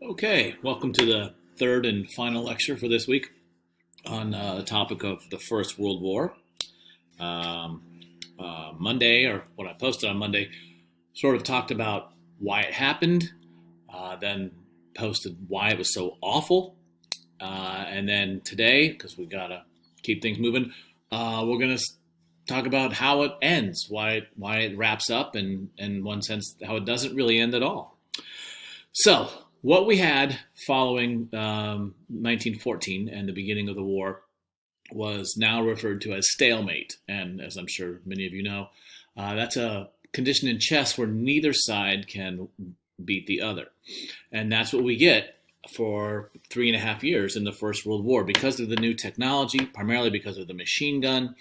Okay, welcome to the third and final lecture for this week on the topic of the First World War. Um, Monday, or what I posted on Monday, sort of talked about why it happened, then posted why it was so awful, and then today, because we gotta keep things moving, we're gonna talk about how it ends, why it wraps up, and in one sense, how it doesn't really end at all. So, what we had following 1914 and the beginning of the war was now referred to as stalemate. And as I'm sure many of you know, that's a condition in chess where neither side can beat the other. And that's what we get for 3.5 years in the First World War. Because of the new technology, primarily because of the machine gun,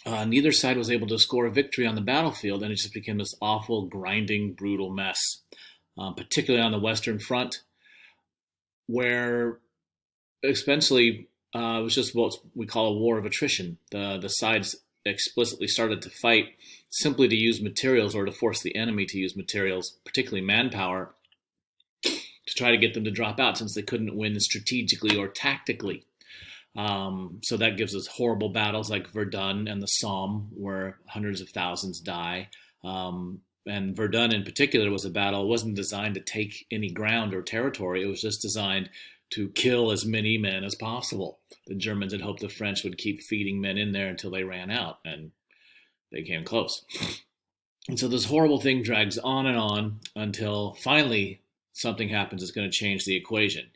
neither side was able to score a victory on the battlefield, and it just became this awful, grinding, brutal mess. Particularly on the Western Front, where essentially it was just what we call a war of attrition. The sides explicitly started to fight simply to use materials or to force the enemy to use materials, particularly manpower, to try to get them to drop out since they couldn't win strategically or tactically. So that gives us horrible battles like Verdun and the Somme, where hundreds of thousands die. And Verdun in particular was a battle. It wasn't designed to take any ground or territory. It was just designed to kill as many men as possible. The Germans had hoped the French would keep feeding men in there until they ran out, and they came close. And so this horrible thing drags on until finally something happens that's going to change the equation.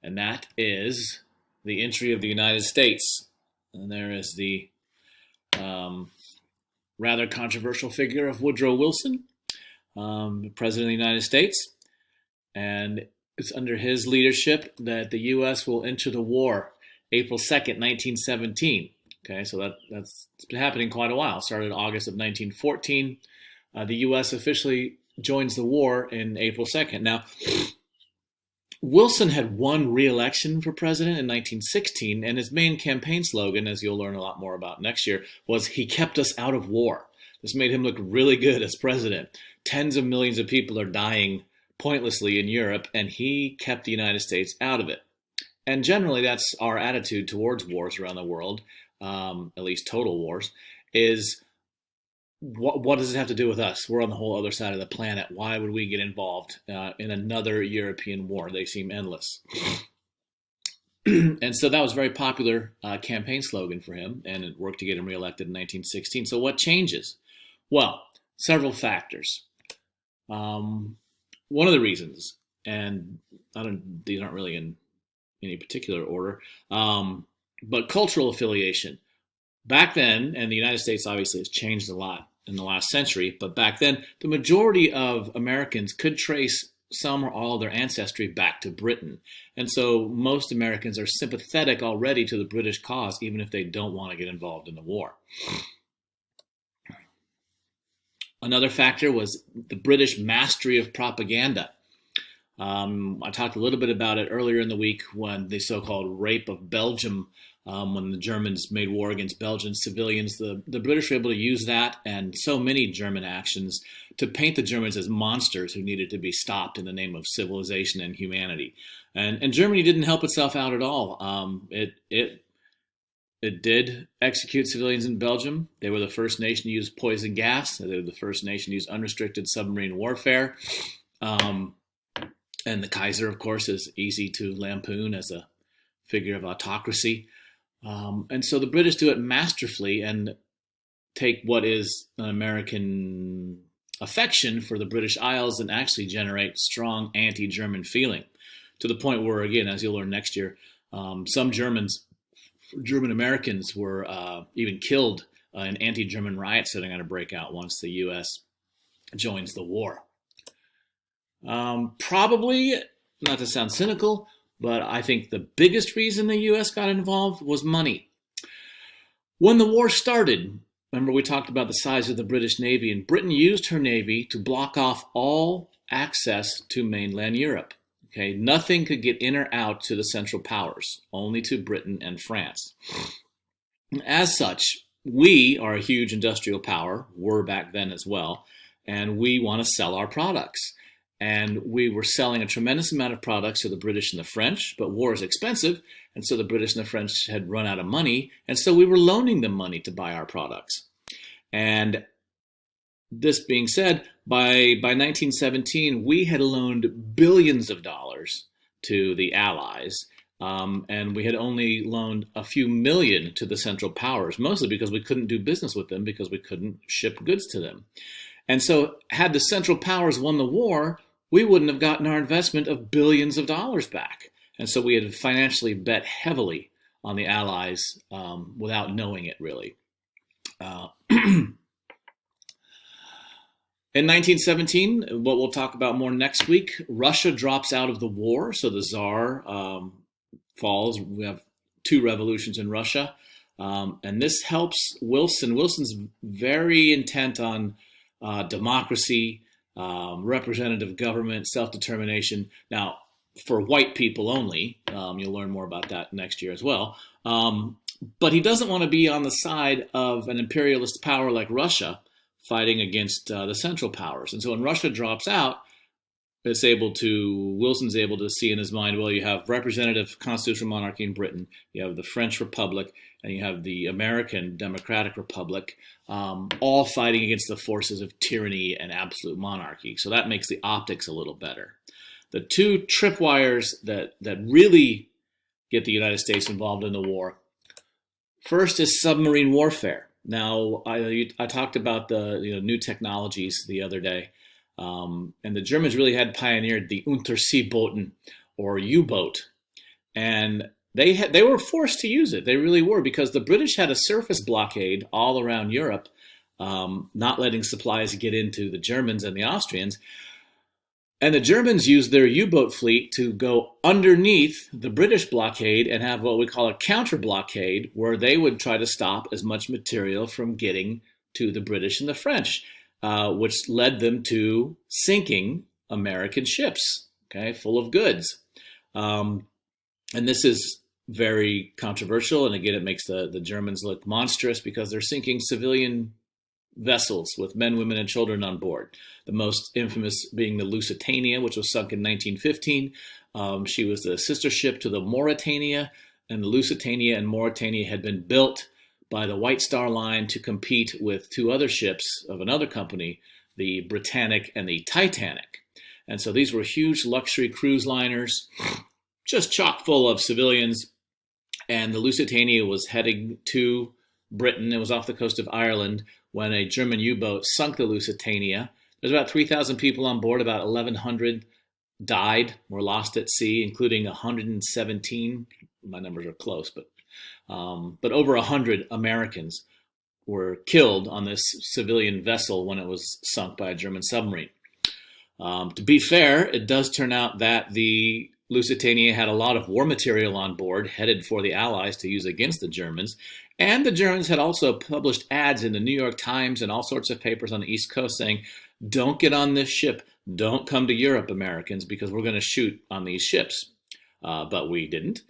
And that is the entry of the United States. And there is the rather controversial figure of Woodrow Wilson, President of the United States. And it's under his leadership that the U.S. will enter the war April 2nd, 1917. Okay, so that's been happening quite a while. It started August of 1914. The U.S. officially joins the war in April 2nd. Now, Wilson had won re-election for president in 1916, and his main campaign slogan, as you'll learn a lot more about next year, was "He kept us out of war." This made him look really good as president. Tens of millions of people are dying pointlessly in Europe, and he kept the United States out of it. And generally, that's our attitude towards wars around the world, at least total wars, is what does it have to do with us? We're on the whole other side of the planet. Why would we get involved in another European war? They seem endless. And so that was a very popular campaign slogan for him, and it worked to get him reelected in 1916. So what changes? Well, several factors. One of the reasons, and these aren't really in any particular order, but cultural affiliation. Back then, and the United States obviously has changed a lot in the last century, but back then, the majority of Americans could trace some or all of their ancestry back to Britain. And so most Americans are sympathetic already to the British cause, even if they don't want to get involved in the war. Another factor was the British mastery of propaganda. I talked a little bit about it earlier in the week when the so-called rape of Belgium, when the Germans made war against Belgian civilians, the British were able to use that and so many German actions to paint the Germans as monsters who needed to be stopped in the name of civilization and humanity. And Germany didn't help itself out at all. It did execute civilians in Belgium. They were the first nation to use poison gas. They were the first nation to use unrestricted submarine warfare. And the Kaiser, of course, is easy to lampoon as a figure of autocracy. And so the British do it masterfully and take what is an American affection for the British Isles and actually generate strong anti-German feeling to the point where, again, as you'll learn next year, some German Americans were even killed in anti-German riots that are going to break out once the U.S. joins the war. Probably, not to sound cynical, but I think the biggest reason the U.S. got involved was money. When the war started, remember we talked about the size of the British Navy, and Britain used her Navy to block off all access to mainland Europe. Okay, nothing could get in or out to the Central Powers, only to Britain and France. As such, we are a huge industrial power, were back then as well, and we want to sell our products. And we were selling a tremendous amount of products to the British and the French, but war is expensive. And so the British and the French had run out of money. And so we were loaning them money to buy our products. And this being said, by 1917, we had loaned billions of dollars to the Allies. And we had only loaned a few million to the Central Powers, mostly because we couldn't do business with them because we couldn't ship goods to them. And so had the Central Powers won the war, we wouldn't have gotten our investment of billions of dollars back. And so we had financially bet heavily on the Allies without knowing it, really. In 1917, what we'll talk about more next week, Russia drops out of the war. So the Tsar falls. We have 2 revolutions in Russia. And this helps Wilson. Wilson's very intent on democracy, representative government, self-determination. Now, for white people only, you'll learn more about that next year as well. But he doesn't want to be on the side of an imperialist power like Russia fighting against the Central Powers. And so when Russia drops out, Wilson's able to see in his mind, well, you have representative constitutional monarchy in Britain, you have the French Republic, and you have the American Democratic Republic, all fighting against the forces of tyranny and absolute monarchy. So that makes the optics a little better. The 2 tripwires that really get the United States involved in the war, first is submarine warfare. Now, I talked about the new technologies the other day. And the Germans really had pioneered the Unterseeboten, or U-boat, and they were forced to use it. They really were, because the British had a surface blockade all around Europe, not letting supplies get into the Germans and the Austrians. And the Germans used their U-boat fleet to go underneath the British blockade and have what we call a counter blockade, where they would try to stop as much material from getting to the British and the French. Which led them to sinking American ships, full of goods. And this is very controversial. And again, it makes the Germans look monstrous because they're sinking civilian vessels with men, women, and children on board. The most infamous being the Lusitania, which was sunk in 1915. She was the sister ship to the Mauretania, and the Lusitania and Mauretania had been built by the White Star Line to compete with 2 other ships of another company, the Britannic and the Titanic. And so these were huge luxury cruise liners, just chock full of civilians. And the Lusitania was heading to Britain. It was off the coast of Ireland when a German U-boat sunk the Lusitania. There's about 3,000 people on board. About 1,100 died, were lost at sea, including 117. My numbers are close, but over 100 Americans were killed on this civilian vessel when it was sunk by a German submarine. To be fair, it does turn out that the Lusitania had a lot of war material on board headed for the Allies to use against the Germans. And the Germans had also published ads in the New York Times and all sorts of papers on the East Coast saying, don't get on this ship. Don't come to Europe, Americans, because we're going to shoot on these ships. But we didn't.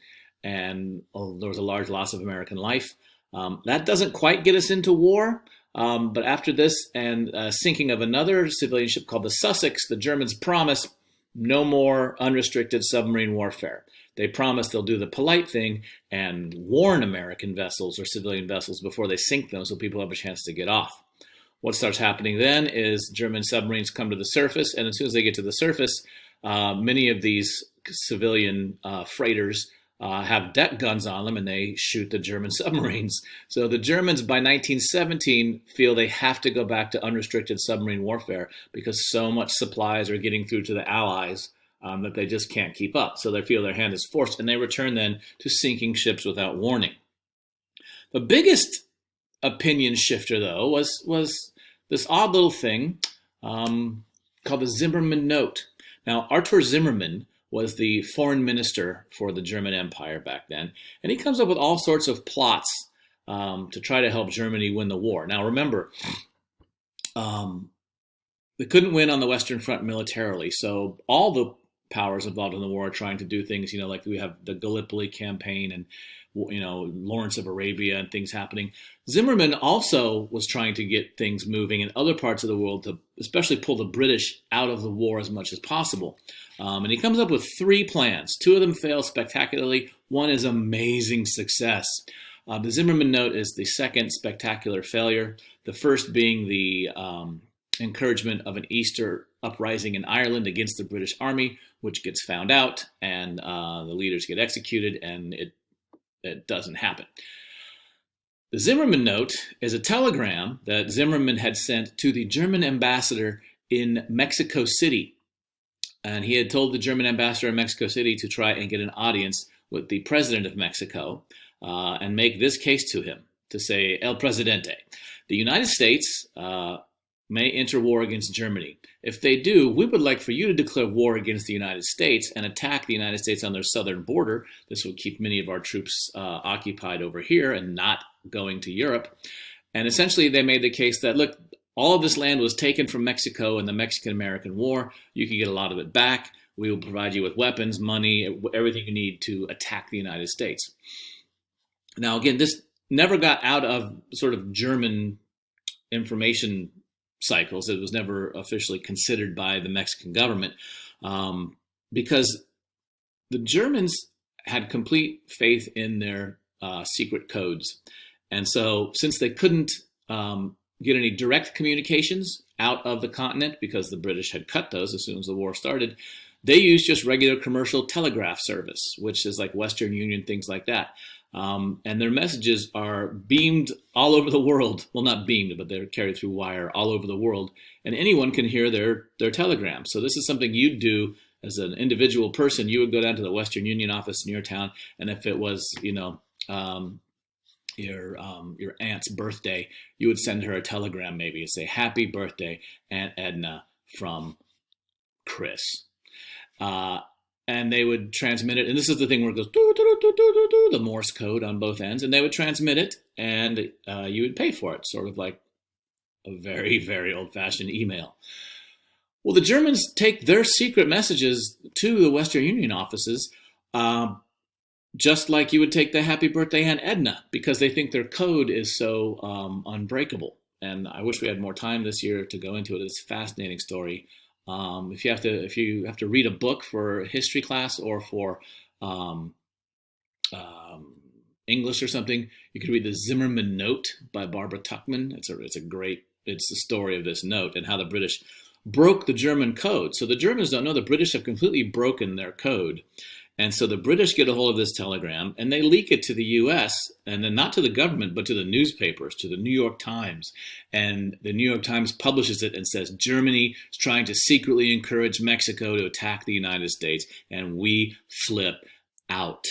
And there was a large loss of American life. That doesn't quite get us into war. But after this and sinking of another civilian ship called the Sussex, the Germans promise no more unrestricted submarine warfare. They promise they'll do the polite thing and warn American vessels or civilian vessels before they sink them so people have a chance to get off. What starts happening then is German submarines come to the surface, and as soon as they get to the surface, many of these civilian freighters have deck guns on them, and they shoot the German submarines. So the Germans, by 1917, feel they have to go back to unrestricted submarine warfare because so much supplies are getting through to the Allies that they just can't keep up. So they feel their hand is forced, and they return then to sinking ships without warning. The biggest opinion shifter, though, was this odd little thing called the Zimmermann Note. Now, Arthur Zimmermann was the foreign minister for the German Empire back then, and he comes up with all sorts of plots to try to help Germany win the war. Now, remember, they couldn't win on the Western Front militarily, so all the powers involved in the war are trying to do things, like we have the Gallipoli campaign and, Lawrence of Arabia and things happening. Zimmerman also was trying to get things moving in other parts of the world to especially pull the British out of the war as much as possible. And he comes up with 3 plans. 2 of them fail spectacularly. One is amazing success. The Zimmerman Note is the second spectacular failure, the first being the encouragement of an Easter uprising in Ireland against the British Army, which gets found out, and the leaders get executed, and it doesn't happen. The Zimmerman Note is a telegram that Zimmerman had sent to the German ambassador in Mexico City. And he had told the German ambassador in Mexico City to try and get an audience with the president of Mexico and make this case to him, to say, El Presidente, the United States may enter war against Germany. If they do, we would like for you to declare war against the United States and attack the United States on their southern border. This would keep many of our troops occupied over here and not going to Europe. And essentially, they made the case that, look, all of this land was taken from Mexico in the Mexican-American War. You can get a lot of it back. We will provide you with weapons, money, everything you need to attack the United States. Now, again, this never got out of sort of German information cycles. It was never officially considered by the Mexican government because the Germans had complete faith in their secret codes. And so since they couldn't get any direct communications out of the continent because the British had cut those as soon as the war started, they used just regular commercial telegraph service, which is like Western Union, things like that. And their messages are beamed all over the world. Well, not beamed, but they're carried through wire all over the world. And anyone can hear their telegram. So this is something you'd do as an individual person. You would go down to the Western Union office in your town. And if it was, your aunt's birthday, you would send her a telegram maybe and say, "Happy birthday, Aunt Edna from Chris." And they would transmit it. And this is the thing where it goes, doo, doo, doo, doo, doo, doo, the Morse code on both ends. And they would transmit it, and you would pay for it, sort of like a very, very old-fashioned email. Well, the Germans take their secret messages to the Western Union offices, just like you would take the Happy Birthday Aunt Edna, because they think their code is so unbreakable. And I wish we had more time this year to go into it. It's a fascinating story. If you have to read a book for history class or for English or something, you could read the Zimmerman Note by Barbara Tuchman. It's the story of this note and how the British broke the German code. So the Germans don't know the British have completely broken their code. And so the British get a hold of this telegram and they leak it to the US, and then not to the government, but to the newspapers, to the New York Times. And the New York Times publishes it and says, Germany is trying to secretly encourage Mexico to attack the United States, and we flip out.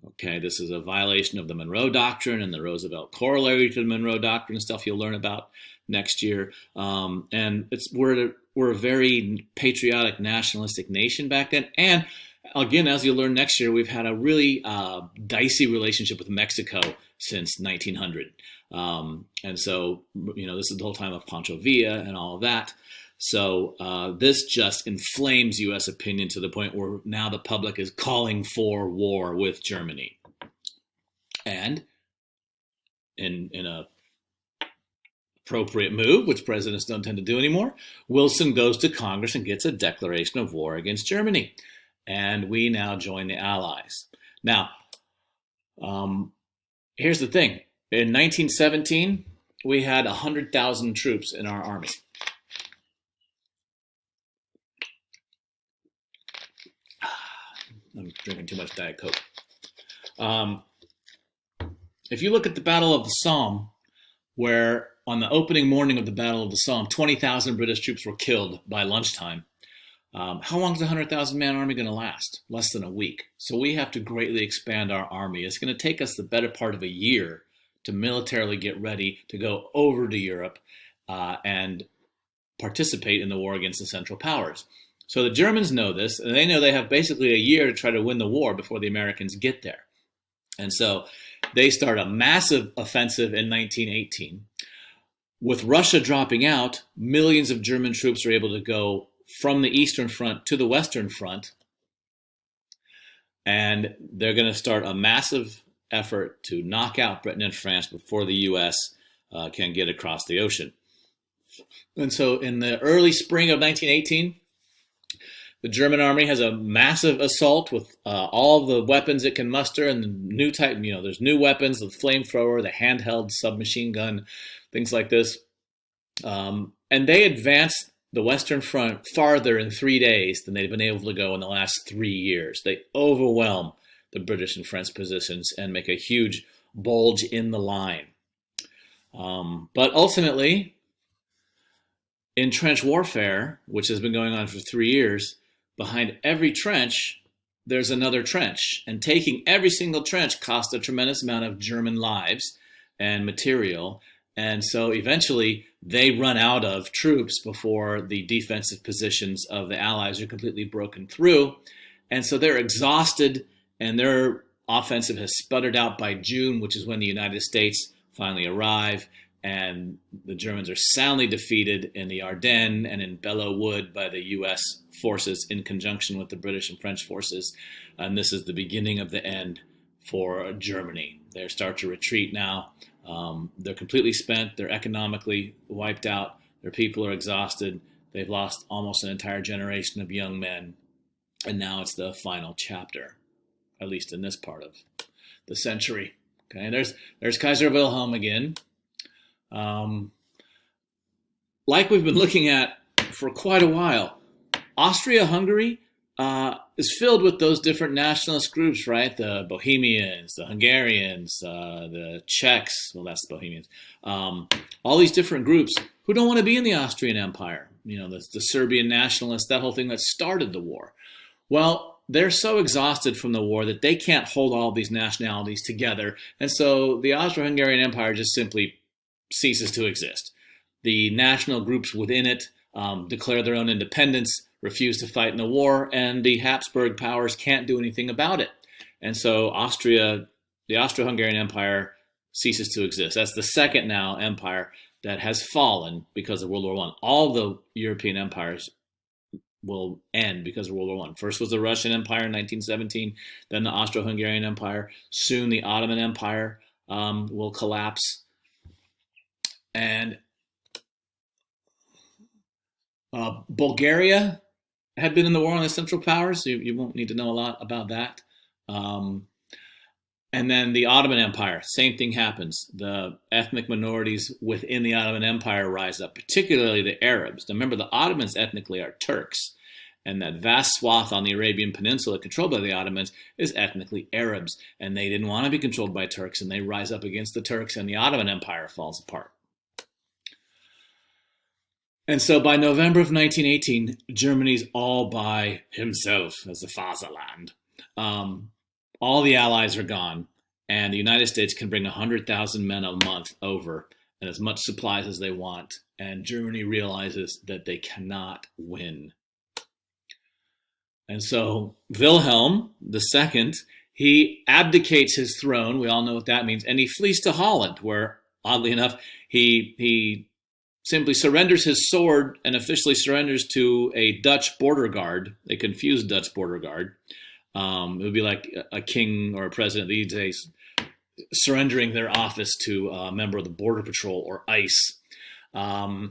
Okay, this is a violation of the Monroe Doctrine and the Roosevelt corollary to the Monroe Doctrine, stuff you'll learn about next year. And we're a very patriotic, nationalistic nation back then. And again, as you'll learn next year, we've had a really dicey relationship with Mexico since 1900. And so, this is the whole time of Pancho Villa and all of that. So this just inflames U.S. opinion to the point where now the public is calling for war with Germany. And in a appropriate move, which presidents don't tend to do anymore, Wilson goes to Congress and gets a declaration of war against Germany. And we now join the Allies. Now, here's the thing. In 1917, we had 100,000 troops in our army. I'm drinking too much Diet Coke. If you look at the Battle of the Somme, where on the opening morning of the Battle of the Somme, 20,000 British troops were killed by lunchtime. How long is a 100,000-man army going to last? Less than a week. So we have to greatly expand our army. It's going to take us the better part of a year to militarily get ready to go over to Europe and participate in the war against the Central Powers. So the Germans know this, and they know they have basically a year to try to win the war before the Americans get there. And so they start a massive offensive in 1918. With Russia dropping out, millions of German troops are able to go from the Eastern Front to the Western Front and they're going to start a massive effort to knock out Britain and France before the U.S. Can get across the ocean. And so in the early spring of 1918, the German army has a massive assault with all the weapons it can muster, and the new type, there's new weapons, the flamethrower, the handheld submachine gun, things like this. And they advanced the Western Front farther in 3 days than they've been able to go in the last 3 years. They overwhelm the British and French positions and make a huge bulge in the line. But ultimately, in trench warfare, which has been going on for 3 years, behind every trench, there's another trench. And taking every single trench cost a tremendous amount of German lives and material. And so eventually they run out of troops before the defensive positions of the Allies are completely broken through. And so they're exhausted, and their offensive has sputtered out by June, which is when the United States finally arrive. And the Germans are soundly defeated in the Ardennes and in Belleau Wood by the U.S. forces in conjunction with the British and French forces. And this is the beginning of the end for Germany. They start to retreat now. They're completely spent. They're economically wiped out. Their people are exhausted. They've lost almost an entire generation of young men. And now it's the final chapter, at least in this part of the century. Okay, and there's Kaiser Wilhelm again. Like we've been looking at for quite a while, Austria-Hungary is filled with those different nationalist groups, right? The Bohemians, the Hungarians, the Czechs, well, that's the Bohemians, all these different groups who don't want to be in the Austrian Empire, the Serbian nationalists, that whole thing that started the war. Well, they're so exhausted from the war that they can't hold all these nationalities together, and so the Austro-Hungarian Empire just simply ceases to exist. The national groups within it declare their own independence, refuse to fight in the war, and the Habsburg powers can't do anything about it. And so the Austro-Hungarian Empire ceases to exist. That's the second now empire that has fallen because of World War I. All the European empires will end because of World War I. First was the Russian Empire in 1917, then the Austro-Hungarian Empire. Soon the Ottoman Empire will collapse. And Bulgaria had been in the war on the Central Powers, so you won't need to know a lot about that. And then the Ottoman Empire, same thing happens. The ethnic minorities within the Ottoman Empire rise up, particularly the Arabs. Now remember, the Ottomans ethnically are Turks, and that vast swath on the Arabian Peninsula controlled by the Ottomans is ethnically Arabs, and they didn't want to be controlled by Turks, and they rise up against the Turks, and the Ottoman Empire falls apart. And so by November of 1918, Germany's all by himself as the Fatherland. All the allies are gone, and the United States can bring 100,000 men a month over and as much supplies as they want. And Germany realizes that they cannot win. And so Wilhelm II, he abdicates his throne. We all know what that means. And he flees to Holland, where, oddly enough, he simply surrenders his sword and officially surrenders to a Dutch border guard, a confused Dutch border guard. It would be like a king or a president these days surrendering their office to a member of the Border Patrol or ICE. And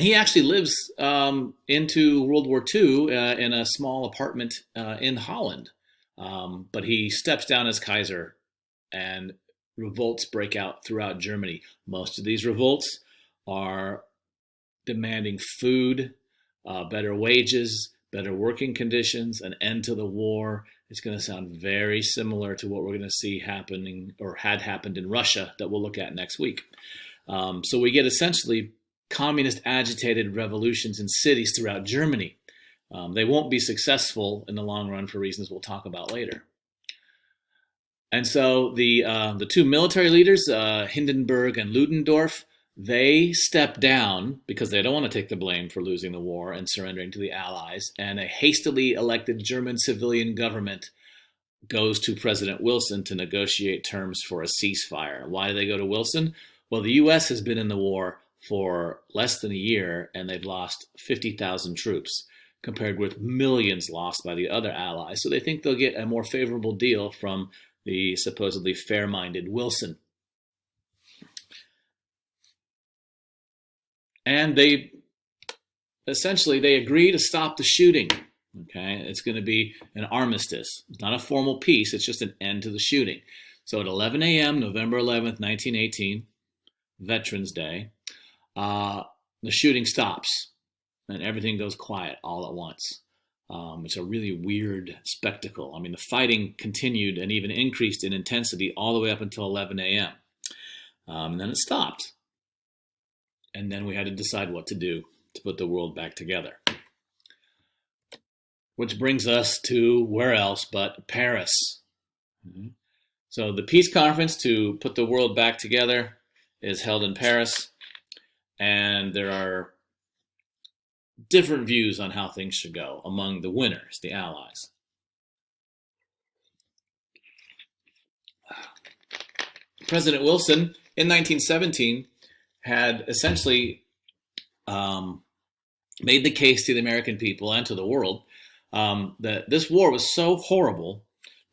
he actually lives into World War II in a small apartment in Holland. But he steps down as Kaiser, and revolts break out throughout Germany. Most of these revolts are demanding food, better wages, better working conditions, an end to the war. It's going to sound very similar to what we're going to see happening or had happened in Russia that we'll look at next week. So we get essentially communist agitated revolutions in cities throughout Germany. They won't be successful in the long run for reasons we'll talk about later. And so the two military leaders, Hindenburg and Ludendorff, they step down because they don't want to take the blame for losing the war and surrendering to the Allies. And a hastily elected German civilian government goes to President Wilson to negotiate terms for a ceasefire. Why do they go to Wilson? Well, the U.S. has been in the war for less than a year, and they've lost 50,000 troops. compared with millions lost by the other allies. So they think they'll get a more favorable deal from the supposedly fair-minded Wilson. And they agree to stop the shooting. Okay, it's going to be an armistice. It's not a formal peace. It's just an end to the shooting. So at 11 a.m., November 11th, 1918, Veterans Day, the shooting stops and everything goes quiet all at once. It's a really weird spectacle. I mean, the fighting continued and even increased in intensity all the way up until 11 a.m. And then it stopped. And then we had to decide what to do to put the world back together. Which brings us to where else but Paris. Mm-hmm. So the peace conference to put the world back together is held in Paris. And there are different views on how things should go among the winners, the Allies. President Wilson in 1917 had essentially made the case to the American people and to the world that this war was so horrible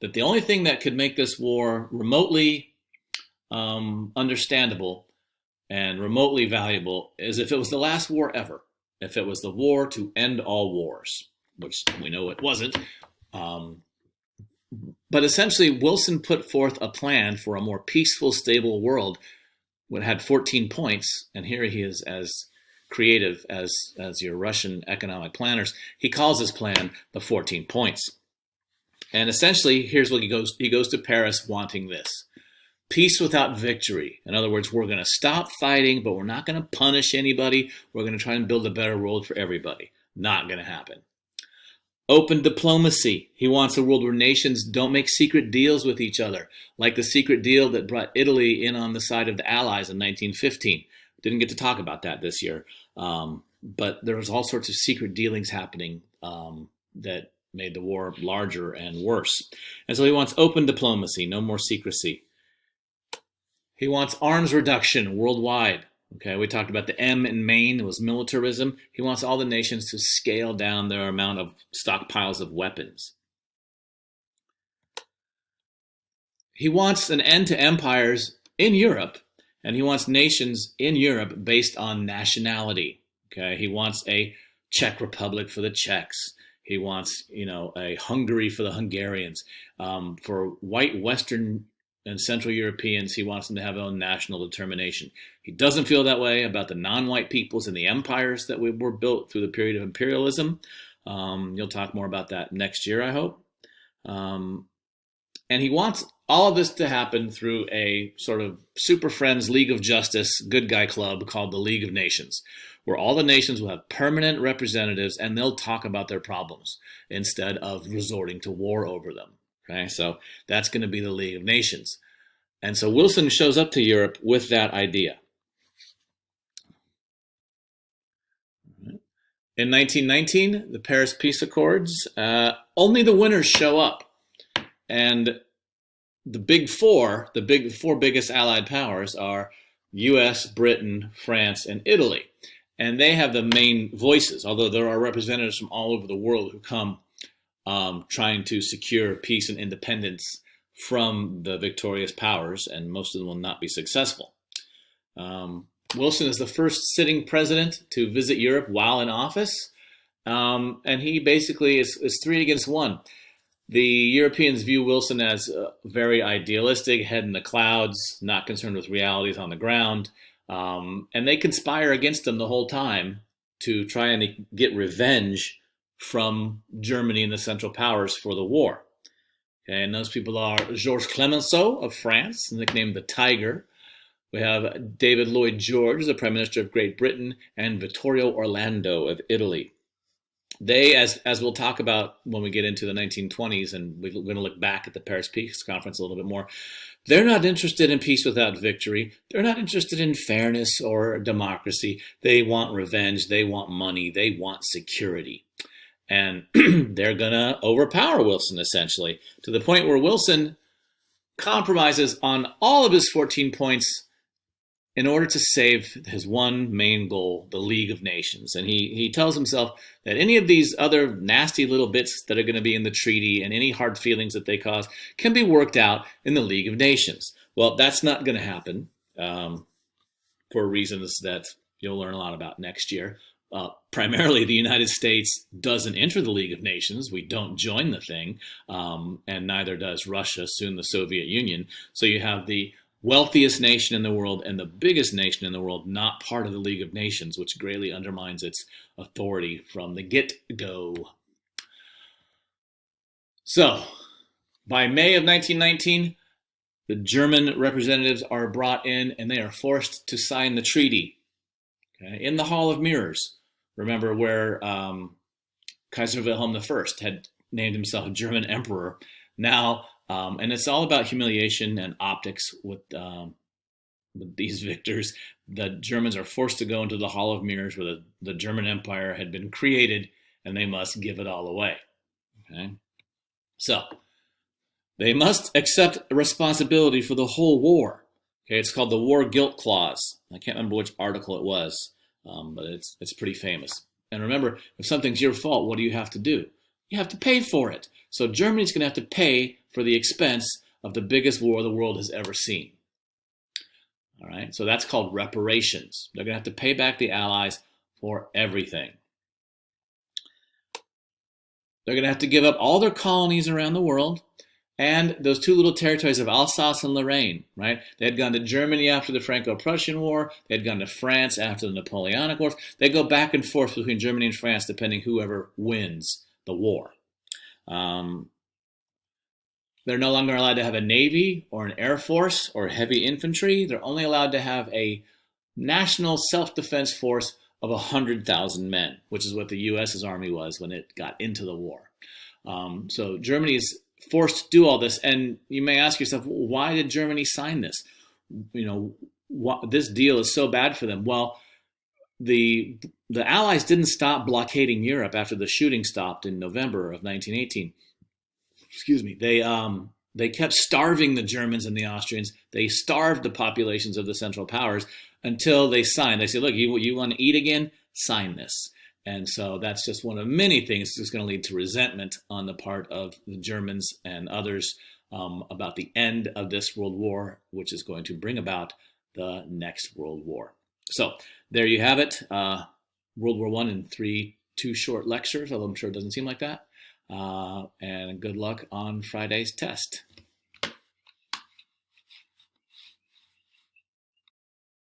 that the only thing that could make this war remotely understandable and remotely valuable is if it was the last war ever, if it was the war to end all wars, which we know it wasn't. But essentially, Wilson put forth a plan for a more peaceful, stable world. It had 14 points, and here he is as creative as your Russian economic planners. He calls his plan the 14 points. And essentially, here's what he goes. He goes to Paris wanting this. Peace without victory. In other words, we're going to stop fighting, but we're not going to punish anybody. We're going to try and build a better world for everybody. Not going to happen. Open diplomacy. He wants a world where nations don't make secret deals with each other, like the secret deal that brought Italy in on the side of the Allies in 1915. Didn't get to talk about that this year. But there was all sorts of secret dealings happening that made the war larger and worse. And so he wants open diplomacy, no more secrecy. He wants arms reduction worldwide. Okay, we talked about the M in Maine. It was militarism. He wants all the nations to scale down their amount of stockpiles of weapons. He wants an end to empires in Europe, and he wants nations in Europe based on nationality. Okay, he wants a Czech Republic for the Czechs. He wants, a Hungary for the Hungarians. For white Western and Central Europeans, he wants them to have their own national determination. He doesn't feel that way about the non-white peoples and the empires that were built through the period of imperialism. You'll talk more about that next year, I hope. And he wants all of this to happen through a sort of super friends League of Justice good guy club called the League of Nations, where all the nations will have permanent representatives and they'll talk about their problems instead of resorting to war over them. Okay, so that's going to be the League of Nations. And so Wilson shows up to Europe with that idea. In 1919, the Paris Peace Accords, only the winners show up. And the four biggest allied powers are US, Britain, France, and Italy. And they have the main voices, although there are representatives from all over the world who come trying to secure peace and independence from the victorious powers, and most of them will not be successful. Wilson is the first sitting president to visit Europe while in office, and he basically is 3 against 1. The Europeans view Wilson as very idealistic, head in the clouds, not concerned with realities on the ground, and they conspire against him the whole time to try and get revenge from Germany and the Central Powers for the war. Okay, and those people are Georges Clemenceau of France, nicknamed the Tiger. We have David Lloyd George, the Prime Minister of Great Britain, and Vittorio Orlando of Italy. They, as we'll talk about when we get into the 1920s, and we're going to look back at the Paris Peace Conference a little bit more, they're not interested in peace without victory. They're not interested in fairness or democracy. They want revenge. They want money. They want security. And they're going to overpower Wilson, essentially, to the point where Wilson compromises on all of his 14 points in order to save his one main goal, the League of Nations. And he tells himself that any of these other nasty little bits that are going to be in the treaty and any hard feelings that they cause can be worked out in the League of Nations. Well, that's not going to happen for reasons that you'll learn a lot about next year. Primarily, the United States doesn't enter the League of Nations. We don't join the thing, and neither does Russia, soon the Soviet Union. So you have the wealthiest nation in the world and the biggest nation in the world not part of the League of Nations, which greatly undermines its authority from the get-go. So, by May of 1919, the German representatives are brought in and they are forced to sign the treaty, okay, in the Hall of Mirrors. Remember where Kaiser Wilhelm I had named himself German Emperor. Now, and it's all about humiliation and optics with these victors. The Germans are forced to go into the Hall of Mirrors where the German Empire had been created, and they must give it all away. Okay? So, they must accept responsibility for the whole war. Okay, it's called the War Guilt Clause. I can't remember which article it was, but it's pretty famous. And remember, if something's your fault, what do you have to do? You have to pay for it. So Germany's going to have to pay for the expense of the biggest war the world has ever seen. All right, so that's called reparations. They're going to have to pay back the Allies for everything. They're going to have to give up all their colonies around the world and those two little territories of Alsace and Lorraine, right? They had gone to Germany after the Franco-Prussian War. They had gone to France after the Napoleonic Wars. They go back and forth between Germany and France depending whoever wins the war. They're no longer allowed to have a navy or an air force or heavy infantry. They're only allowed to have a national self-defense force of 100,000 men, which is what the U.S.'s army was when it got into the war. So Germany is forced to do all this, and you may ask yourself, well, why did Germany sign this? This deal is so bad for them. Well, the Allies didn't stop blockading Europe after the shooting stopped in November of 1918. Excuse me. They kept starving the Germans and the Austrians. They starved the populations of the Central Powers until they signed. They said, look, you want to eat again? Sign this. And so that's just one of many things that's going to lead to resentment on the part of the Germans and others about the end of this World War, which is going to bring about the next World War. So there you have it. World War I in two short lectures, although I'm sure it doesn't seem like that. And good luck on Friday's test.